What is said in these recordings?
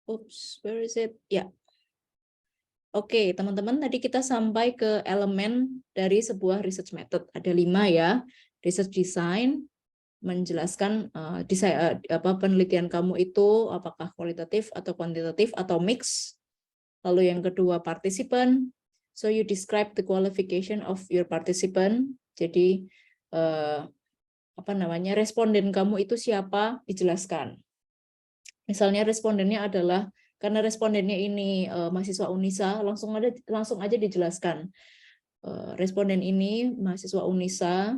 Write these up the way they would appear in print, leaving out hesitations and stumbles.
Oops, where is it? Ya. Oke, teman-teman, tadi kita sampai ke elemen dari sebuah research method. Ada 5 ya. Research design, menjelaskan penelitian kamu itu apakah kualitatif atau kuantitatif atau mix. Lalu yang kedua, participant. So you describe the qualification of your participant. Jadi responden kamu itu siapa, dijelaskan. Misalnya respondennya adalah, karena respondennya ini mahasiswa Unisa, langsung aja dijelaskan. Responden ini mahasiswa Unisa,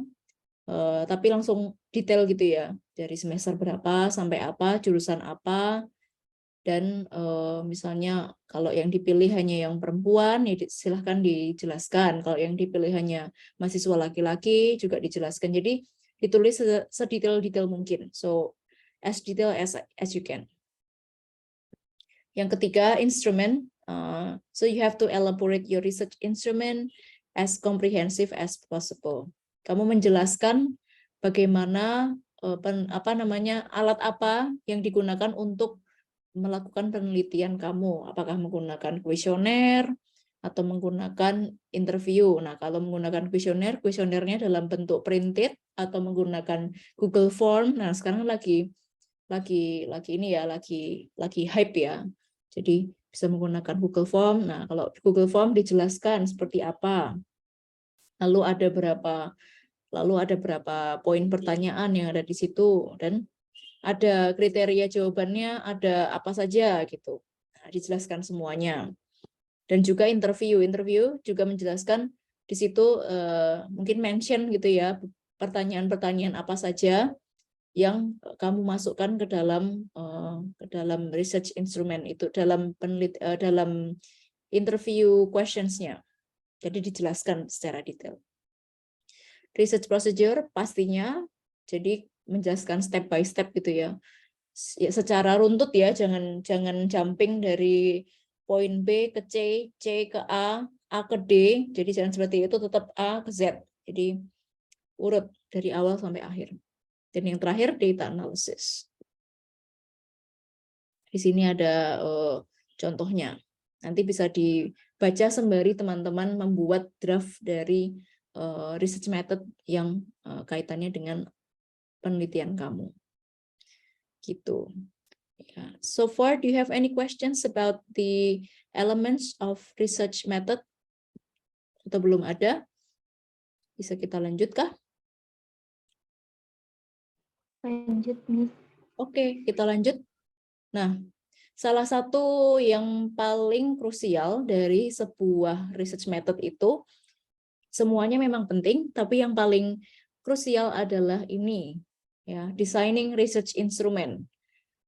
tapi langsung detail gitu ya, dari semester berapa sampai apa, jurusan apa, dan misalnya kalau yang dipilih hanya yang perempuan, ya silahkan dijelaskan. Kalau yang dipilih hanya mahasiswa laki-laki, juga dijelaskan. Jadi ditulis sedetail-detail mungkin. So as detail as you can. Yang ketiga, instrument. So you have to elaborate your research instrument as comprehensive as possible. Kamu menjelaskan bagaimana alat apa yang digunakan untuk melakukan penelitian kamu. Apakah menggunakan kuesioner atau menggunakan interview. Nah, kalau menggunakan kuesioner, kuesionernya dalam bentuk printed atau menggunakan Google Form. Nah, sekarang lagi hype ya. Jadi bisa menggunakan Google Form. Nah, kalau Google Form dijelaskan seperti apa. Lalu ada berapa poin pertanyaan yang ada di situ, dan ada kriteria jawabannya, ada apa saja gitu. Nah, dijelaskan semuanya. Dan juga interview juga menjelaskan di situ mungkin mention gitu ya, pertanyaan-pertanyaan apa saja yang kamu masukkan ke dalam research instrument itu, dalam interview questions-nya. Jadi dijelaskan secara detail. Research procedure pastinya, jadi menjelaskan step by step gitu ya. Secara runtut ya, jangan jumping dari poin B ke C, C ke A ke D. Jadi jangan seperti itu, tetap A ke Z. Jadi urut dari awal sampai akhir. Dan yang terakhir, data analysis. Di sini ada contohnya. Nanti bisa dibaca sembari teman-teman membuat draft dari research method yang kaitannya dengan penelitian kamu. Gitu. Yeah. So far, do you have any questions about the elements of research method? Atau belum ada? Bisa kita lanjutkah? Lanjut, Miss. Oke, kita lanjut. Nah, salah satu yang paling krusial dari sebuah research method itu, semuanya memang penting, tapi yang paling krusial adalah ini, ya, designing research instrument,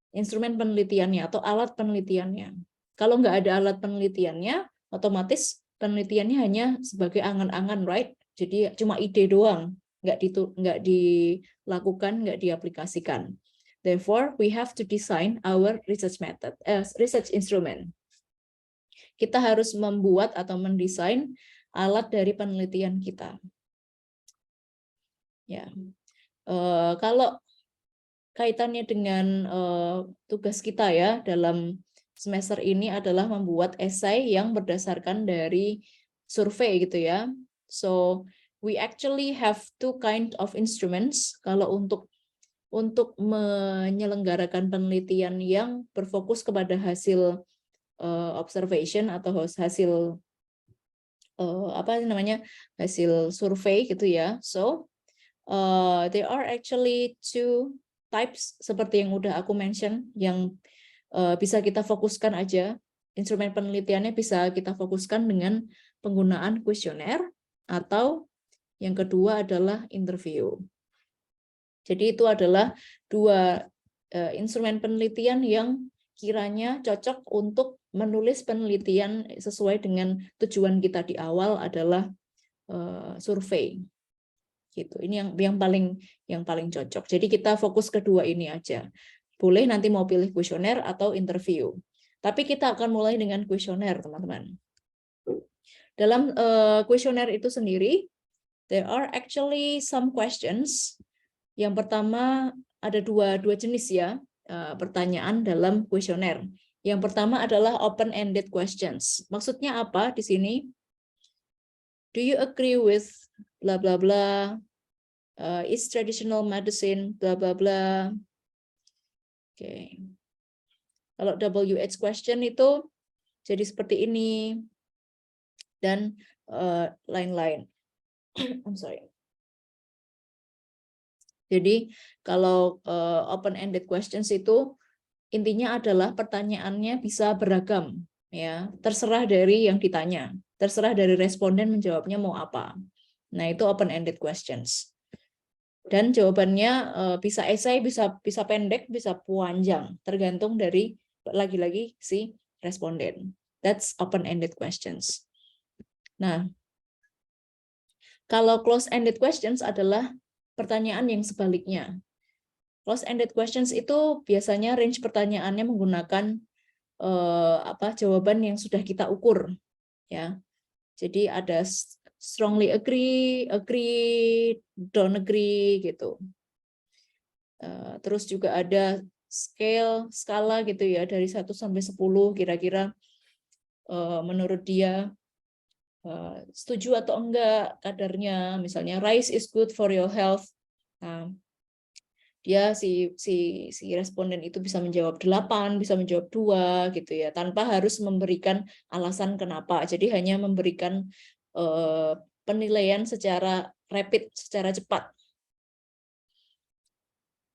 instrumen penelitiannya atau alat penelitiannya. Kalau nggak ada alat penelitiannya, otomatis penelitiannya hanya sebagai angan-angan, right? Jadi cuma ide doang, nggak dilakukan, nggak diaplikasikan. Therefore, we have to design our research method, research instrument. Kita harus membuat atau mendesain alat dari penelitian kita. Ya, kalau kaitannya dengan tugas kita ya dalam semester ini adalah membuat esai yang berdasarkan dari survei gitu ya. So we actually have two kind of instruments. Kalau untuk menyelenggarakan penelitian yang berfokus kepada hasil observation atau hasil hasil survei gitu ya. So there are actually two types seperti yang udah aku mention, yang bisa kita fokuskan aja. Instrumen penelitiannya bisa kita fokuskan dengan penggunaan kuesioner, atau yang kedua adalah interview. Jadi itu adalah dua instrumen penelitian yang kiranya cocok untuk menulis penelitian sesuai dengan tujuan kita di awal adalah survei. Gitu. Ini yang paling cocok. Jadi kita fokus kedua ini aja. Boleh nanti mau pilih kuesioner atau interview. Tapi kita akan mulai dengan kuesioner, teman-teman. Dalam kuesioner itu sendiri, there are actually some questions. Yang pertama ada dua jenis ya pertanyaan dalam kuesioner. Yang pertama adalah open-ended questions. Maksudnya apa di sini? Do you agree with bla bla bla? Is traditional medicine bla bla bla? Oke. Kalau WH question itu jadi seperti ini dan lain-lain. I'm sorry. Jadi kalau open-ended questions itu intinya adalah pertanyaannya bisa beragam, ya, terserah dari yang ditanya, terserah dari responden menjawabnya mau apa. Nah, itu open-ended questions. Dan jawabannya bisa esai, bisa pendek, bisa panjang, tergantung dari lagi-lagi si responden. That's open-ended questions. Nah, kalau close-ended questions adalah pertanyaan yang sebaliknya. Close-ended questions itu biasanya range pertanyaannya menggunakan jawaban yang sudah kita ukur, ya. Jadi ada strongly agree, don't agree gitu. Terus juga ada skala gitu ya, dari 1 sampai 10 kira-kira menurut dia setuju atau enggak kadarnya. Misalnya rice is good for your health. Nah, dia si responden itu bisa menjawab 8, bisa menjawab 2 gitu ya, tanpa harus memberikan alasan kenapa. Jadi hanya memberikan penilaian secara rapid, secara cepat.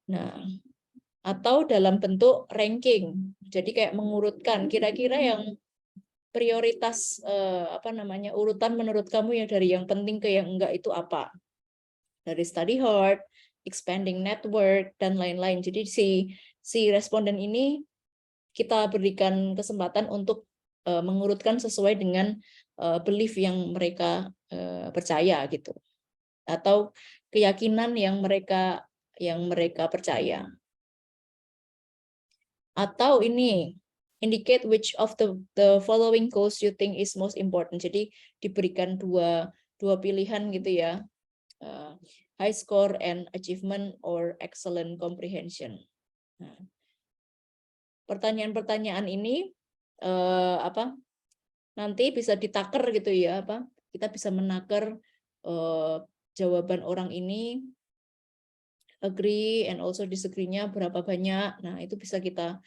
Nah, atau dalam bentuk ranking. Jadi kayak mengurutkan kira-kira yang prioritas urutan menurut kamu yang dari yang penting ke yang enggak itu apa? Dari study hard, expanding network, dan lain-lain. Jadi si responden ini kita berikan kesempatan untuk mengurutkan sesuai dengan belief yang mereka percaya gitu, atau keyakinan yang mereka percaya. Atau ini indicate which of the following goals you think is most important. Jadi diberikan dua pilihan gitu ya. High score and achievement or excellent comprehension. Nah, pertanyaan-pertanyaan ini nanti bisa ditaker gitu ya, kita bisa menaker jawaban orang ini, agree and also disagree-nya berapa banyak. Nah, itu bisa kita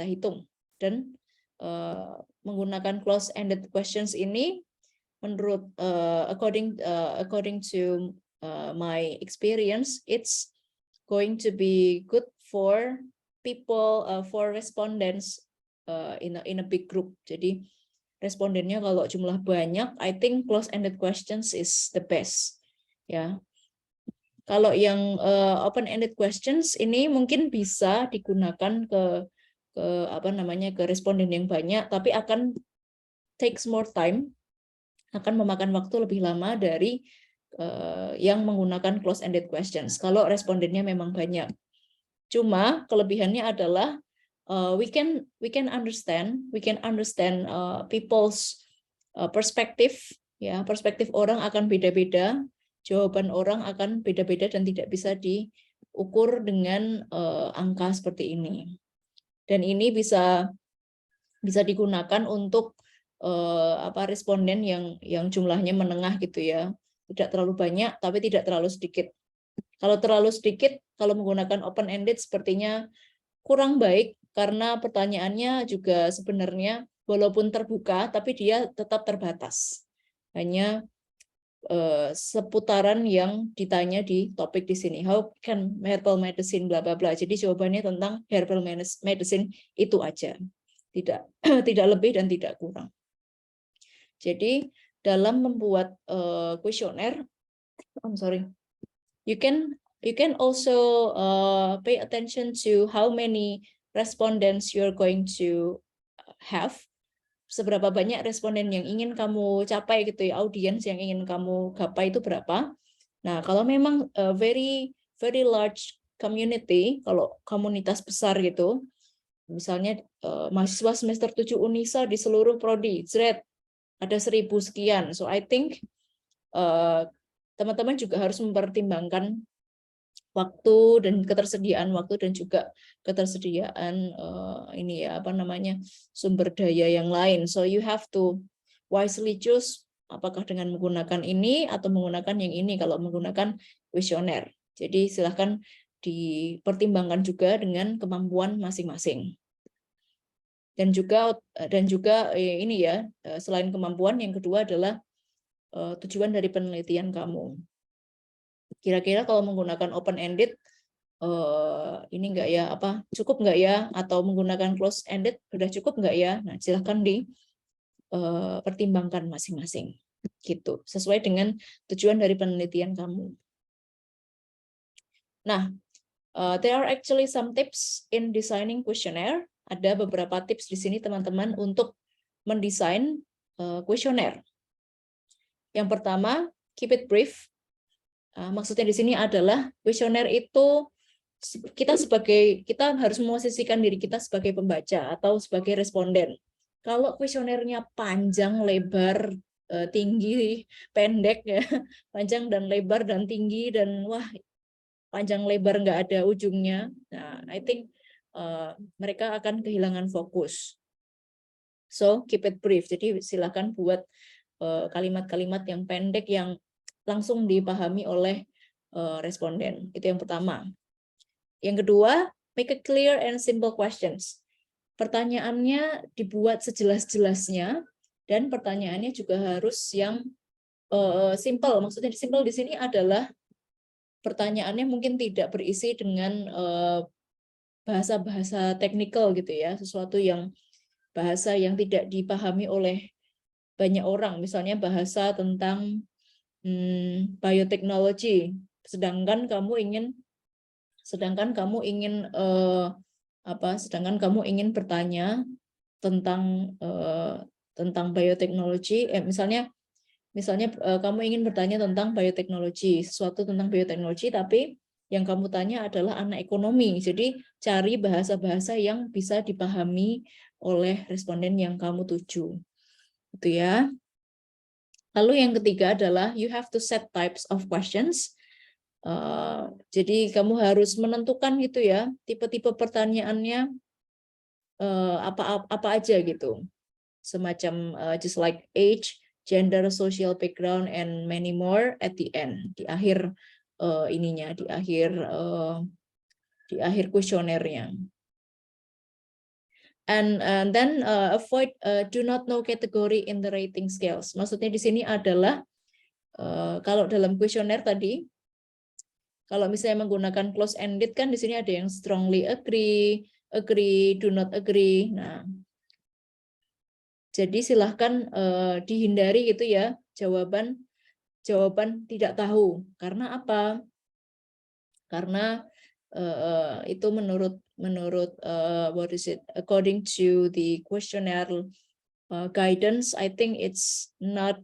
hitung. Dan menggunakan close-ended questions ini, menurut according to my experience, it's going to be good for people, for respondents in a big group. Jadi respondennya kalau jumlah banyak, I think close-ended questions is the best. Ya. Kalau yang open-ended questions ini mungkin bisa digunakan ke responden yang banyak, tapi akan takes more time, akan memakan waktu lebih lama dari yang menggunakan close-ended questions kalau respondennya memang banyak. Cuma kelebihannya adalah we can understand people's perspective, ya, perspektif orang akan beda-beda, jawaban orang akan beda-beda dan tidak bisa diukur dengan angka seperti ini. Dan ini bisa digunakan untuk responden yang jumlahnya menengah gitu ya, tidak terlalu banyak tapi tidak terlalu sedikit. Kalau terlalu sedikit, kalau menggunakan open-ended sepertinya kurang baik, karena pertanyaannya juga sebenarnya walaupun terbuka tapi dia tetap terbatas, hanya seputaran yang ditanya di topik di sini. How can herbal medicine bla bla bla. Jadi jawabannya tentang herbal medicine itu aja, tidak tidak lebih dan tidak kurang. Jadi dalam membuat kuesioner, you can also pay attention to how many respondents you're going to have. Seberapa banyak responden yang ingin kamu capai gitu ya, audiens yang ingin kamu gapai itu berapa. Nah, kalau memang very large community, kalau komunitas besar gitu, misalnya mahasiswa semester 7 Unisa di seluruh prodi, ada 1000 sekian. So I think teman-teman juga harus mempertimbangkan waktu dan ketersediaan waktu dan juga ketersediaan ini ya apa namanya sumber daya yang lain. So you have to wisely choose apakah dengan menggunakan ini atau menggunakan yang ini kalau menggunakan kuesioner. Jadi silahkan dipertimbangkan juga dengan kemampuan masing-masing. Dan juga ini ya selain kemampuan yang kedua adalah tujuan dari penelitian kamu. Kira-kira kalau menggunakan open ended ini enggak ya apa cukup enggak ya atau menggunakan close ended sudah cukup enggak ya? Nah, silahkan dipertimbangkan masing-masing gitu sesuai dengan tujuan dari penelitian kamu. Nah, there are actually some tips in designing questionnaire. Ada beberapa tips di sini teman-teman untuk mendesain kuesioner. Yang pertama, keep it brief. Maksudnya di sini adalah kuesioner itu kita harus memosisikan diri kita sebagai pembaca atau sebagai responden. Kalau kuesionernya panjang, lebar, tinggi, pendek ya, panjang dan lebar dan tinggi dan wah panjang lebar nggak ada ujungnya. Nah, I think mereka akan kehilangan fokus. So keep it brief. Jadi silakan buat kalimat-kalimat yang pendek yang langsung dipahami oleh responden. Itu yang pertama. Yang kedua, make it clear and simple questions. Pertanyaannya dibuat sejelas-jelasnya dan pertanyaannya juga harus yang simple. Maksudnya simple di sini adalah pertanyaannya mungkin tidak berisi dengan bahasa-bahasa teknikal gitu ya, sesuatu yang bahasa yang tidak dipahami oleh banyak orang, misalnya bahasa tentang bioteknologi, sedangkan kamu ingin bertanya tentang bioteknologi, misalnya kamu ingin bertanya tentang bioteknologi, sesuatu tentang bioteknologi, tapi yang kamu tanya adalah anak ekonomi. Jadi cari bahasa-bahasa yang bisa dipahami oleh responden yang kamu tuju. Itu ya. Lalu yang ketiga adalah you have to set types of questions. Jadi kamu harus menentukan gitu ya, tipe-tipe pertanyaannya apa aja gitu. Semacam just like age, gender, social background, and many more at the end, di akhir di akhir kuesionernya. And then avoid do not know category in the rating scales. Maksudnya di sini adalah kalau dalam kuesioner tadi, kalau misalnya menggunakan close ended kan di sini ada yang strongly agree, do not agree. Nah, jadi silahkan dihindari gitu ya jawaban tidak tahu. Karena apa? Karena itu menurut what is it? According to the questionnaire guidance, I think it's not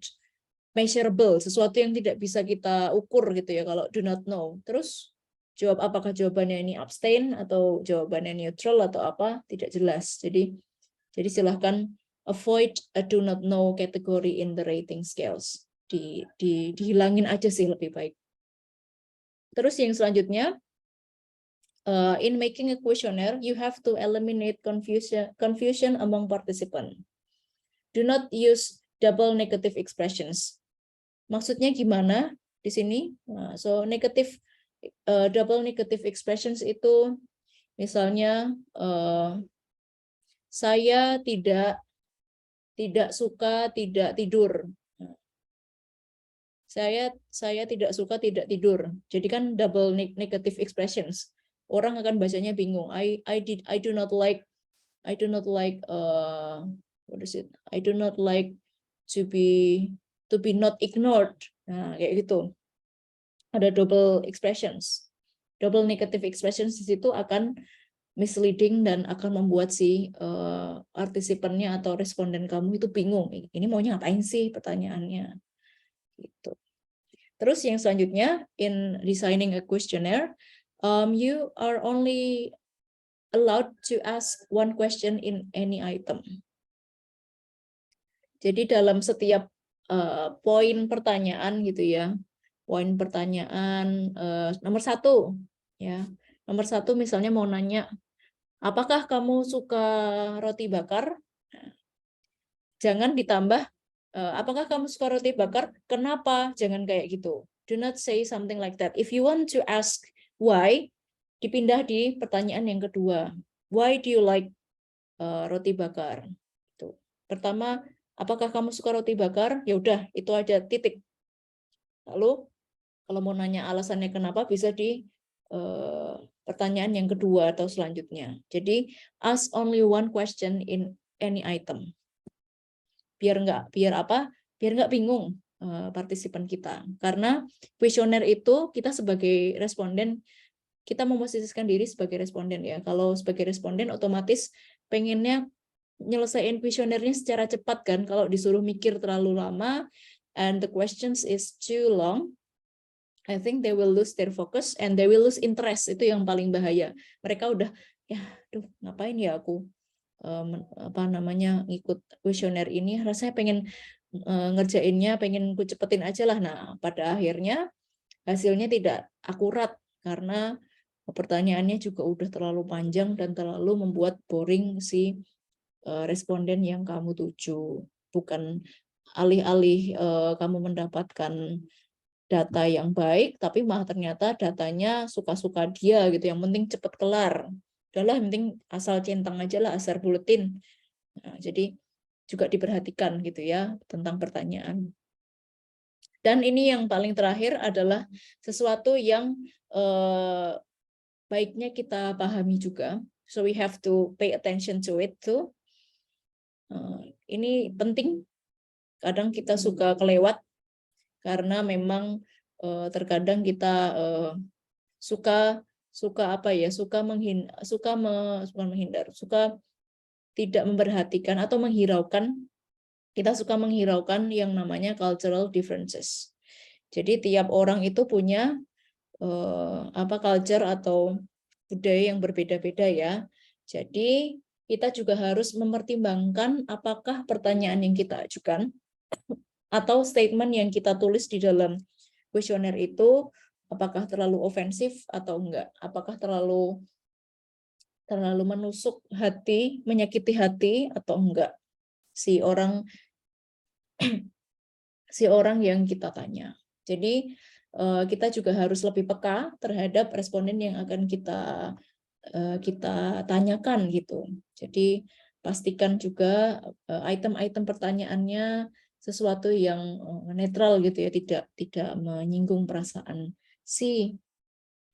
measurable, sesuatu yang tidak bisa kita ukur gitu ya kalau do not know. Terus apakah jawabannya ini abstain atau jawabannya neutral atau apa? Tidak jelas. Jadi silahkan avoid a do not know category in the rating scales. Dihilangin aja sih lebih baik. Terus yang selanjutnya, in making a questionnaire, you have to eliminate confusion among participants. Do not use double negative expressions. Maksudnya gimana di sini? So double negative expressions itu misalnya saya tidak suka tidak tidur. Saya tidak suka tidak tidur. Jadi kan double negative expressions. Orang akan bacanya bingung. I do not like what is it? I do not like to be not ignored. Nah, kayak gitu. Ada double expressions. Double negative expressions di situ akan misleading dan akan membuat si partisipannya atau responden kamu itu bingung. Ini maunya ngapain sih pertanyaannya? Gitu. Terus yang selanjutnya, in designing a questionnaire, you are only allowed to ask one question in any item. Jadi dalam setiap poin pertanyaan gitu ya, poin pertanyaan nomor 1, Ya, nomor 1 misalnya mau nanya, apakah kamu suka roti bakar? Jangan ditambah, apakah kamu suka roti bakar? Kenapa? Jangan kayak gitu. Do not say something like that. If you want to ask why, dipindah di pertanyaan yang kedua. Why do you like roti bakar? Tuh. Pertama, apakah kamu suka roti bakar? Ya udah, itu aja, titik. Lalu kalau mau nanya alasannya kenapa, bisa di pertanyaan yang kedua atau selanjutnya. Jadi ask only one question in any item. Biar nggak bingung partisipan kita. Karena kuesioner itu kita sebagai responden, kita memposisikan diri sebagai responden ya. Kalau sebagai responden otomatis pengennya nyelesain kuesionernya secara cepat kan. Kalau disuruh mikir terlalu lama and the questions is too long, I think they will lose their focus and they will lose interest. Itu yang paling bahaya. Mereka udah ya, aduh ngapain ya aku ngikut kuesioner ini, rasanya pengen ngerjainnya, pengen ku cepetin aja lah. Nah, pada akhirnya hasilnya tidak akurat karena pertanyaannya juga udah terlalu panjang dan terlalu membuat boring si responden yang kamu tuju. Bukan alih-alih kamu mendapatkan data yang baik, tapi malah ternyata datanya suka-suka dia gitu. Yang penting cepet kelar. Udahlah, yang penting asal centang aja lah, asal buletin. Nah, jadi juga diperhatikan gitu ya tentang pertanyaan. Dan ini yang paling terakhir adalah sesuatu yang baiknya kita pahami juga. So we have to pay attention to it too. Ini penting. Kadang kita suka kelewat karena memang terkadang kita suka tidak memperhatikan atau menghiraukan. Kita suka menghiraukan yang namanya cultural differences. Jadi tiap orang itu punya culture atau budaya yang berbeda-beda ya. Jadi kita juga harus mempertimbangkan apakah pertanyaan yang kita ajukan atau statement yang kita tulis di dalam kuesioner itu apakah terlalu ofensif atau enggak, apakah terlalu menusuk hati, menyakiti hati atau enggak si orang yang kita tanya. Jadi kita juga harus lebih peka terhadap responden yang akan kita tanyakan gitu. Jadi pastikan juga item-item pertanyaannya sesuatu yang netral gitu ya, tidak menyinggung perasaan si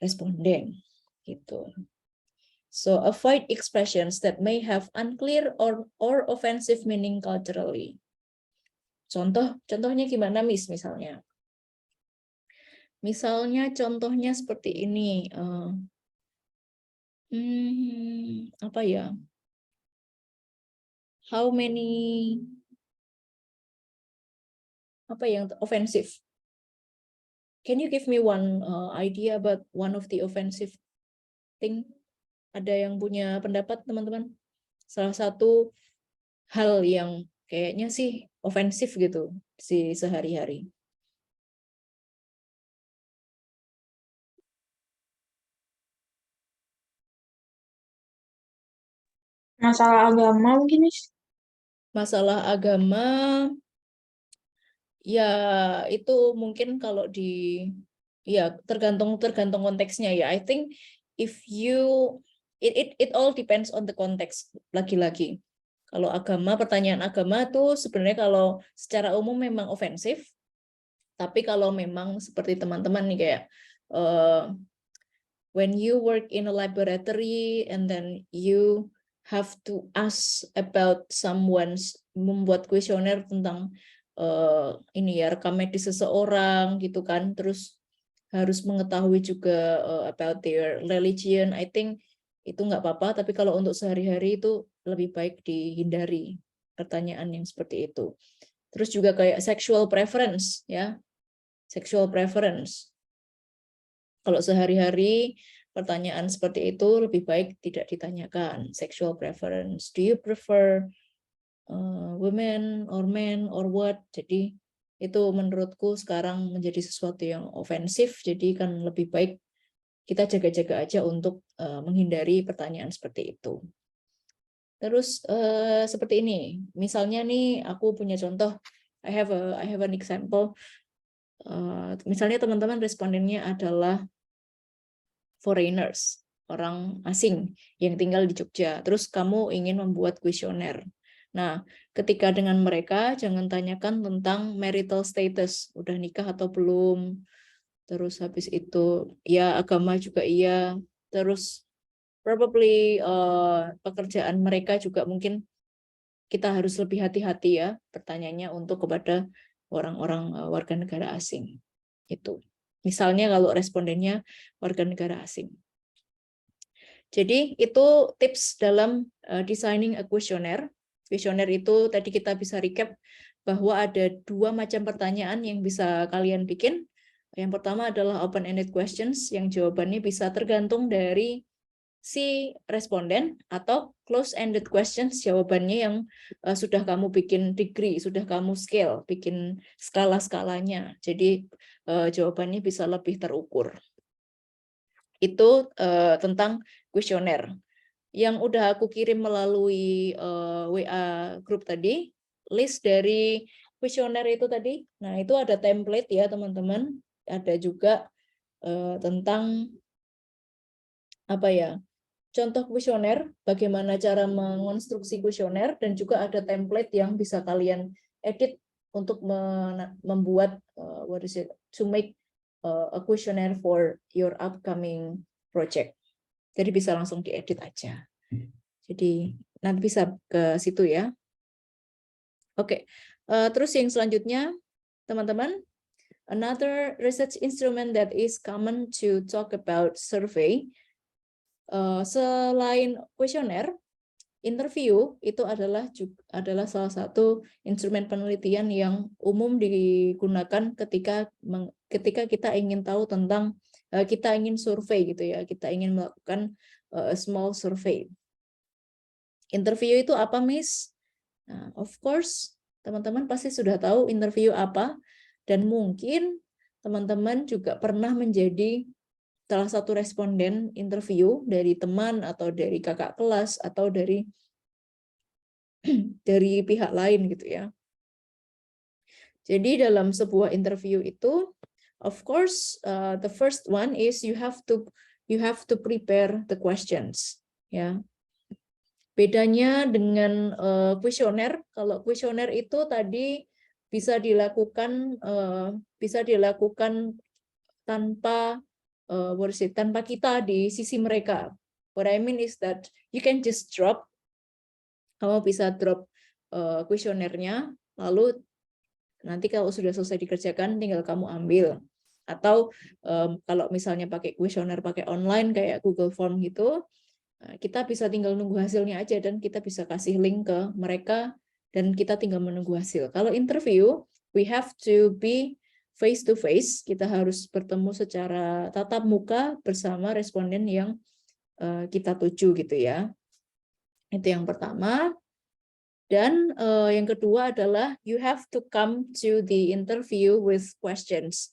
responden gitu. So avoid expressions that may have unclear or offensive meaning culturally. Contohnya gimana, Miss, misalnya? Misalnya contohnya seperti ini. Apa ya? How many apa yang offensive? Can you give me one idea about one of the offensive thing? Ada yang punya pendapat, teman-teman? Salah satu hal yang kayaknya sih ofensif gitu si sehari-hari. Masalah agama mungkin, Miss. Masalah agama, ya itu mungkin kalau ya tergantung konteksnya ya. I think if you it all depends on the context lagi-lagi. Kalau pertanyaan agama tuh sebenarnya kalau secara umum memang ofensif, tapi kalau memang seperti teman-teman nih kayak when you work in a laboratory and then you have to ask about someone's membuat kuesioner tentang ini ya rekam medis seseorang gitu kan, terus harus mengetahui juga about their religion. I think itu nggak apa-apa, tapi kalau untuk sehari-hari itu lebih baik dihindari pertanyaan yang seperti itu. Terus juga kayak sexual preference ya, sexual preference. Kalau sehari-hari pertanyaan seperti itu lebih baik tidak ditanyakan. Sexual preference, do you prefer women or men or what? Jadi itu menurutku sekarang menjadi sesuatu yang ofensif, jadi kan lebih baik kita jaga-jaga aja untuk menghindari pertanyaan seperti itu. Terus seperti ini, misalnya nih aku punya contoh, I have an example. Misalnya teman-teman respondennya adalah foreigners, orang asing yang tinggal di Jogja. Terus kamu ingin membuat kuesioner. Nah, ketika dengan mereka jangan tanyakan tentang marital status, udah nikah atau belum. Terus habis itu ya agama juga iya. Terus probably pekerjaan mereka juga mungkin kita harus lebih hati-hati ya pertanyaannya untuk kepada orang-orang warga negara asing. Itu. Misalnya kalau respondennya warga negara asing. Jadi itu tips dalam designing a questionnaire. Questionnaire itu tadi kita bisa recap bahwa ada 2 macam pertanyaan yang bisa kalian bikin. Yang pertama adalah open-ended questions yang jawabannya bisa tergantung dari si responden, atau close-ended questions jawabannya yang sudah kamu bikin degree, sudah kamu scale, bikin skala-skalanya. Jadi jawabannya bisa lebih terukur. Itu tentang kuesioner. Yang udah aku kirim melalui WA group tadi, list dari kuesioner itu tadi. Nah, itu ada template ya, teman-teman. Ada juga tentang apa ya? Contoh kuesioner, bagaimana cara mengonstruksi kuesioner, dan juga ada template yang bisa kalian edit untuk membuat to make a questionnaire for your upcoming project. Jadi bisa langsung diedit aja. Jadi nanti bisa ke situ ya. Oke, terus yang selanjutnya, teman-teman, another research instrument that is common to talk about survey. Selain kuesioner, interview itu adalah salah satu instrumen penelitian yang umum digunakan ketika kita ingin tahu tentang kita ingin survei gitu ya, kita ingin melakukan a small survey. Interview itu apa, Miss? Nah, of course, teman-teman pasti sudah tahu interview apa, dan mungkin teman-teman juga pernah menjadi salah satu responden interview dari teman atau dari kakak kelas atau dari pihak lain gitu ya. Jadi dalam sebuah interview itu, of course, the first one is you have to prepare the questions. Ya, bedanya dengan kuesioner, kalau kuesioner itu tadi bisa dilakukan tanpa tanpa kita di sisi mereka. What I mean is that you can just drop, kamu bisa drop kuesionernya, lalu nanti kalau sudah selesai dikerjakan tinggal kamu ambil. Atau kalau misalnya pakai kuesioner pakai online kayak Google Form gitu, kita bisa tinggal nunggu hasilnya aja dan kita bisa kasih link ke mereka dan kita tinggal menunggu hasil. Kalau interview, we have to be face to face, kita harus bertemu secara tatap muka bersama responden yang kita tuju gitu ya. Itu yang pertama. Dan yang kedua adalah you have to come to the interview with questions.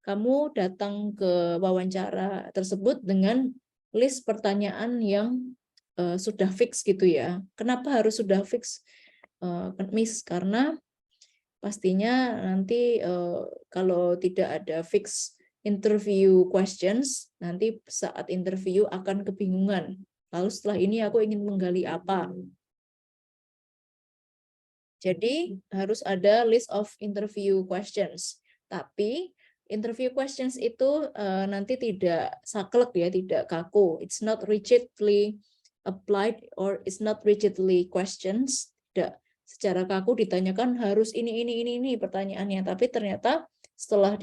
Kamu datang ke wawancara tersebut dengan list pertanyaan yang sudah fix gitu ya. Kenapa harus sudah fix, Miss? Karena pastinya nanti kalau tidak ada fix interview questions, nanti saat interview akan kebingungan. Lalu setelah ini aku ingin menggali apa? Jadi harus ada list of interview questions. Tapi interview questions itu nanti tidak saklek ya, tidak kaku. It's not rigidly applied or it's not rigidly questions. Tidak secara kaku ditanyakan harus ini pertanyaannya. Tapi ternyata setelah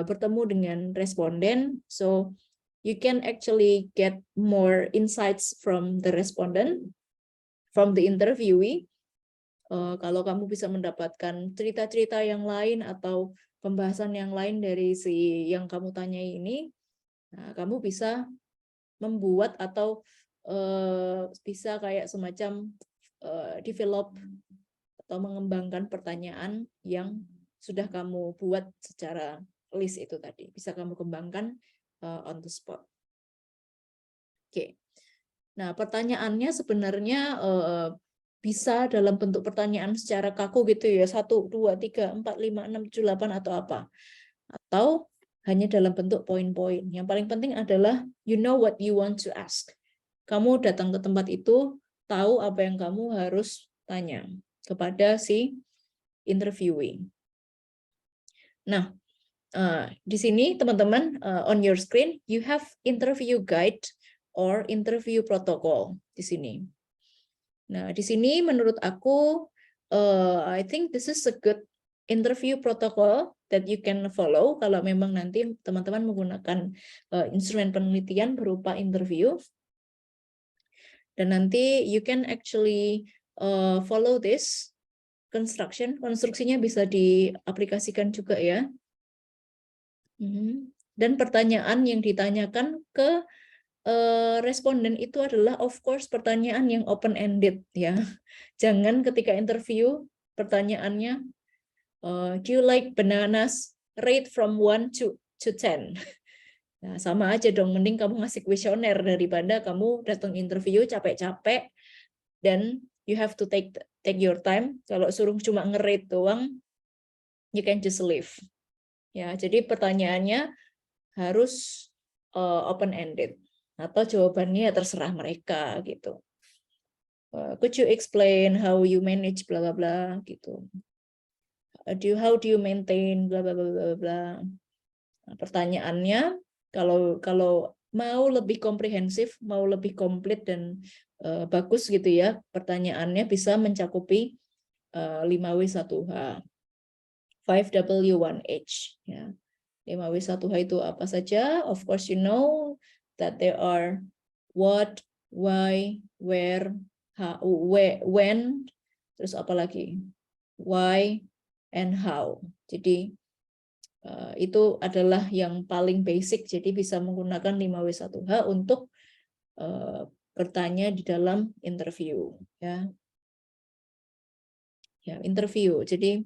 bertemu dengan responden, so you can actually get more insights from the respondent, from the interviewee. Kalau kamu bisa mendapatkan cerita-cerita yang lain atau pembahasan yang lain dari si yang kamu tanyai ini, nah, kamu bisa membuat atau bisa kayak semacam develop atau mengembangkan pertanyaan yang sudah kamu buat secara list itu tadi. Bisa kamu kembangkan on the spot. Oke. Nah, pertanyaannya sebenarnya bisa dalam bentuk pertanyaan secara kaku gitu ya, 1, 2, 3, 4, 5, 6, 7, 8 atau apa. Atau hanya dalam bentuk poin-poin. Yang paling penting adalah you know what you want to ask. Kamu datang ke tempat itu, tahu apa yang kamu harus tanya kepada si interviewee. Nah, di sini teman-teman, on your screen you have interview guide or interview protocol di sini. Nah, di sini menurut aku, I think this is a good interview protocol that you can follow kalau memang nanti teman-teman menggunakan instrumen penelitian berupa interview. Dan nanti you can actually follow this construction. Konstruksinya bisa diaplikasikan juga ya. Dan pertanyaan yang ditanyakan ke responden itu adalah of course pertanyaan yang open-ended ya. Jangan ketika interview pertanyaannya do you like bananas? Rate from 1 to 10. Nah, sama aja dong, mending kamu ngasih kuesioner daripada kamu datang interview capek-capek dan you have to take your time. Kalau suruh cuma nge-rate doang, you can just leave. Ya, jadi pertanyaannya harus open-ended atau jawabannya terserah mereka gitu. Could you explain how you manage bla bla bla gitu. How do you maintain bla bla bla bla bla. Nah, pertanyaannya kalau mau lebih komprehensif, mau lebih komplit dan bagus gitu ya, pertanyaannya bisa mencakupi 5W1H, 5W1H ya. 5W1H itu apa saja? Of course you know that there are what, why, where, how, when, terus apa lagi? Why and how. Jadi itu adalah yang paling basic, jadi bisa menggunakan 5W1H untuk bertanya di dalam interview ya. Ya, interview. Jadi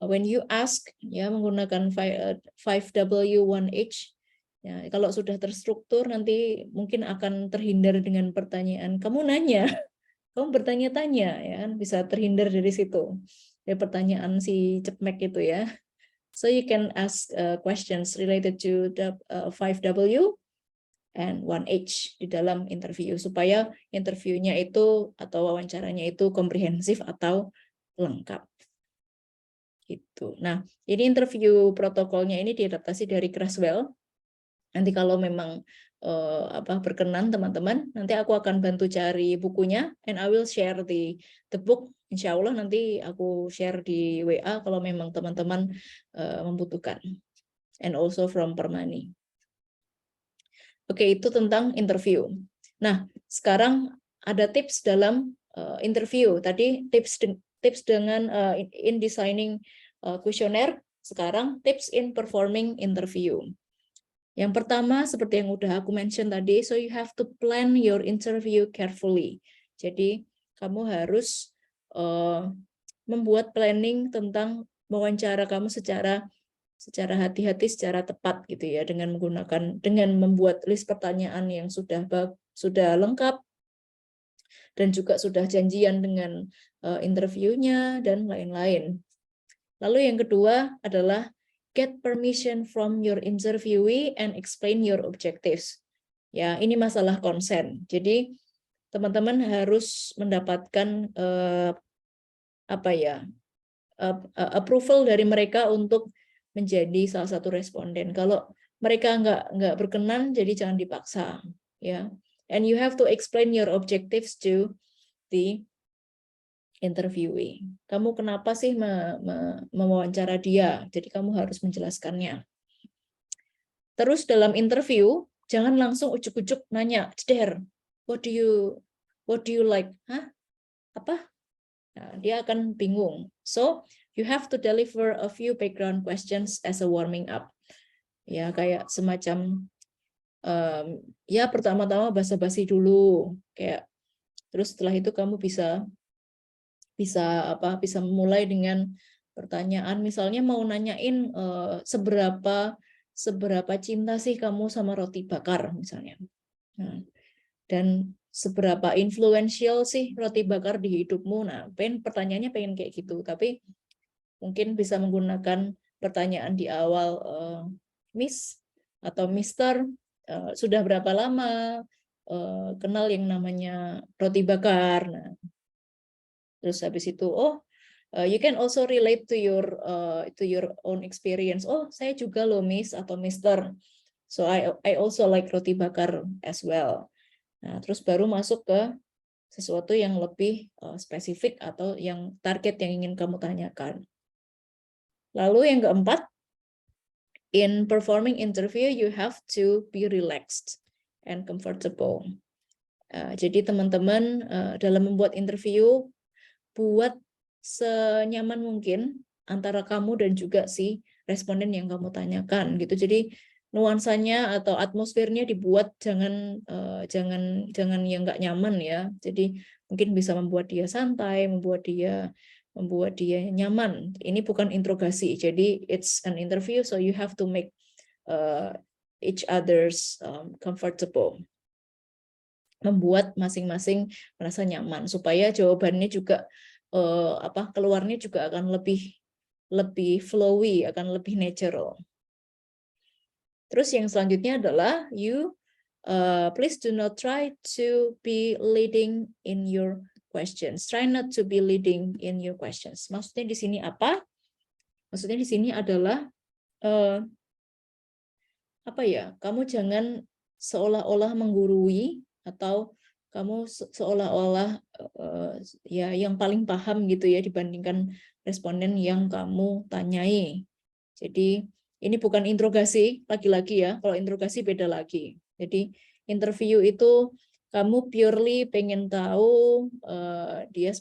when you ask ya menggunakan 5W1H ya, kalau sudah terstruktur nanti mungkin akan terhindar dengan pertanyaan kamu nanya, kamu bertanya-tanya ya, bisa terhindar dari situ. Dari pertanyaan si cepmek itu ya. So you can ask questions related to the 5W and 1H di dalam interview supaya interviewnya itu atau wawancaranya itu komprehensif atau lengkap. Gitu. Nah, ini interview protokolnya ini diadaptasi dari Creswell. Nanti kalau memang berkenan teman-teman, nanti aku akan bantu cari bukunya and I will share the book. Insya Allah nanti aku share di WA kalau memang teman-teman membutuhkan. And also from Permani. Oke, itu tentang interview. Nah, sekarang ada tips dalam interview. Tadi tips dengan in designing questionnaire. Sekarang tips in performing interview. Yang pertama, seperti yang udah aku mention tadi, so you have to plan your interview carefully. Jadi, kamu harus membuat planning tentang wawancara kamu secara hati-hati, secara tepat gitu ya, dengan membuat list pertanyaan yang sudah lengkap dan juga sudah janjian dengan interviewnya dan lain-lain. Lalu yang kedua adalah get permission from your interviewee and explain your objectives. Ya, ini masalah konsen. Jadi teman-teman harus mendapatkan approval dari mereka untuk menjadi salah satu responden. Kalau mereka nggak berkenan, jadi jangan dipaksa, ya. And you have to explain your objectives to the interviewee. Kamu kenapa sih mewawancara dia? Jadi kamu harus menjelaskannya. Terus dalam interview jangan langsung ujuk-ujuk nanya, "Ceder, what do you like?" Hah? Apa? Nah, dia akan bingung. So, you have to deliver a few background questions as a warming up. Ya, kayak semacam ya pertama-tama basa-basi dulu, kayak terus setelah itu kamu bisa memulai dengan pertanyaan, misalnya mau nanyain seberapa seberapa cinta sih kamu sama roti bakar misalnya. Nah, dan seberapa influential sih roti bakar di hidupmu. Nah, pertanyaannya pengen kayak gitu, tapi mungkin bisa menggunakan pertanyaan di awal, Miss atau Mister, sudah berapa lama kenal yang namanya roti bakar. Nah, terus habis itu, you can also relate to your own experience. Oh, saya juga loh Miss atau Mister. So I also like roti bakar as well. Nah, terus baru masuk ke sesuatu yang lebih spesifik atau yang target yang ingin kamu tanyakan. Lalu yang keempat, in performing interview you have to be relaxed and comfortable. Jadi teman-teman dalam membuat interview, buat senyaman mungkin antara kamu dan juga si responden yang kamu tanyakan gitu. Jadi nuansanya atau atmosfernya dibuat jangan yang nggak nyaman ya. Jadi mungkin bisa membuat dia santai, membuat dia nyaman. Ini bukan interogasi, jadi it's an interview, so you have to make each others comfortable. Membuat masing-masing merasa nyaman supaya jawabannya juga keluarnya juga akan lebih flowy, akan lebih natural. Terus yang selanjutnya adalah please do not try to be leading in your questions. Try not to be leading in your questions. Maksudnya di sini apa? Maksudnya di sini adalah kamu jangan seolah-olah menggurui atau kamu seolah-olah ya yang paling paham gitu ya dibandingkan responden yang kamu tanyai. Jadi ini bukan interogasi lagi-lagi ya. Kalau interogasi beda lagi. Jadi interview itu kamu purely pengen tahu dia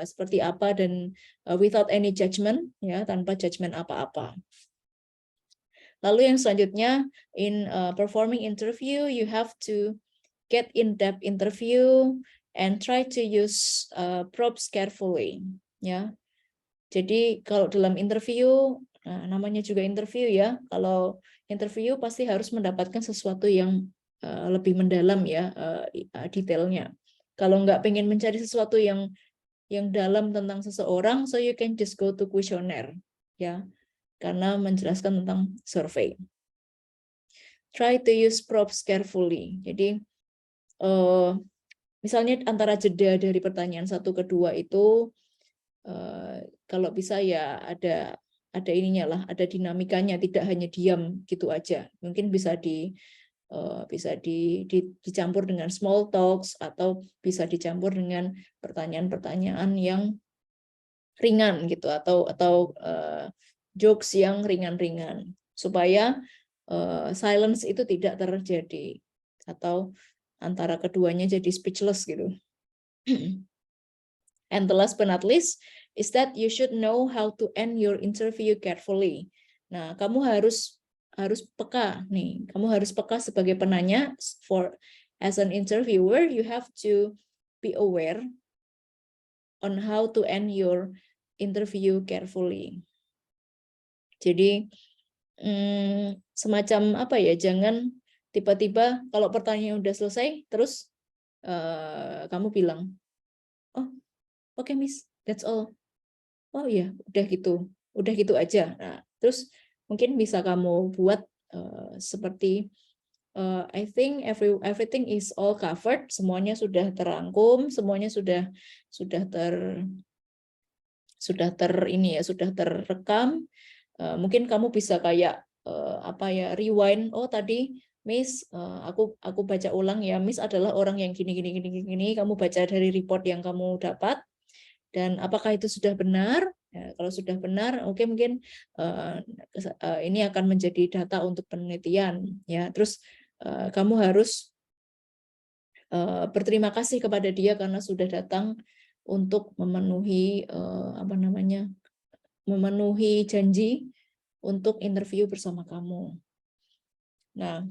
seperti apa dan without any judgment ya, tanpa judgment apa-apa. Lalu yang selanjutnya, in performing interview, you have to get in-depth interview and try to use props carefully. Ya, jadi kalau dalam interview, namanya juga interview ya. Kalau interview pasti harus mendapatkan sesuatu yang lebih mendalam ya detailnya. Kalau nggak pengen mencari sesuatu yang dalam tentang seseorang, so you can just go to questionnaire ya. Karena menjelaskan tentang survei. Try to use props carefully. Jadi, misalnya antara jeda dari pertanyaan 1 ke 2 itu, kalau bisa ya ada ininya lah, ada dinamikanya, tidak hanya diam gitu aja. Mungkin bisa dicampur dengan small talks atau bisa dicampur dengan pertanyaan-pertanyaan yang ringan gitu atau jokes yang ringan-ringan supaya silence itu tidak terjadi atau antara keduanya jadi speechless gitu. And the last but not least is that you should know how to end your interview carefully. Nah, kamu harus peka nih. Kamu harus peka sebagai penanya. As an interviewer, you have to be aware on how to end your interview carefully. Jadi semacam jangan tiba-tiba kalau pertanyaan udah selesai terus kamu bilang, oh oke, Miss, that's all. Oh iya, udah gitu aja. Nah, terus mungkin bisa kamu buat seperti I think everything is all covered, semuanya sudah terangkum, semuanya sudah terrekam. Mungkin kamu bisa kayak rewind. Oh tadi Miss, aku baca ulang ya. Miss adalah orang yang gini. Kamu baca dari report yang kamu dapat. Dan apakah itu sudah benar? Ya, kalau sudah benar, oke, mungkin ini akan menjadi data untuk penelitian. Ya, terus kamu harus berterima kasih kepada dia karena sudah datang untuk memenuhi memenuhi janji untuk interview bersama kamu. Nah,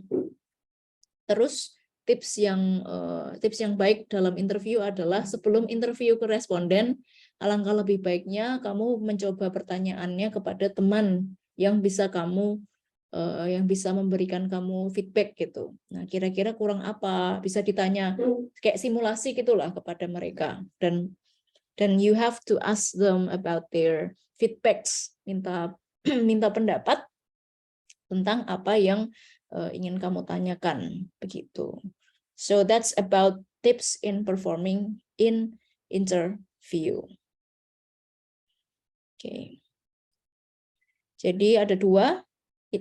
terus tips yang baik dalam interview adalah sebelum interview ke responden, alangkah lebih baiknya kamu mencoba pertanyaannya kepada teman yang bisa kamu yang bisa memberikan kamu feedback gitu. Nah, kira-kira kurang apa? Bisa ditanya kayak simulasi gitulah kepada mereka, dan you have to ask them about their feedbacks, minta pendapat tentang apa yang ingin kamu tanyakan begitu. So that's about tips in performing in interview. Oke. Jadi ada 2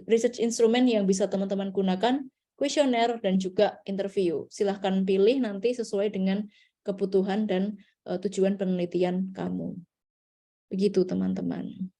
research instrument yang bisa teman-teman gunakan, kuesioner dan juga interview. Silahkan pilih nanti sesuai dengan kebutuhan dan tujuan penelitian kamu. Begitu teman-teman.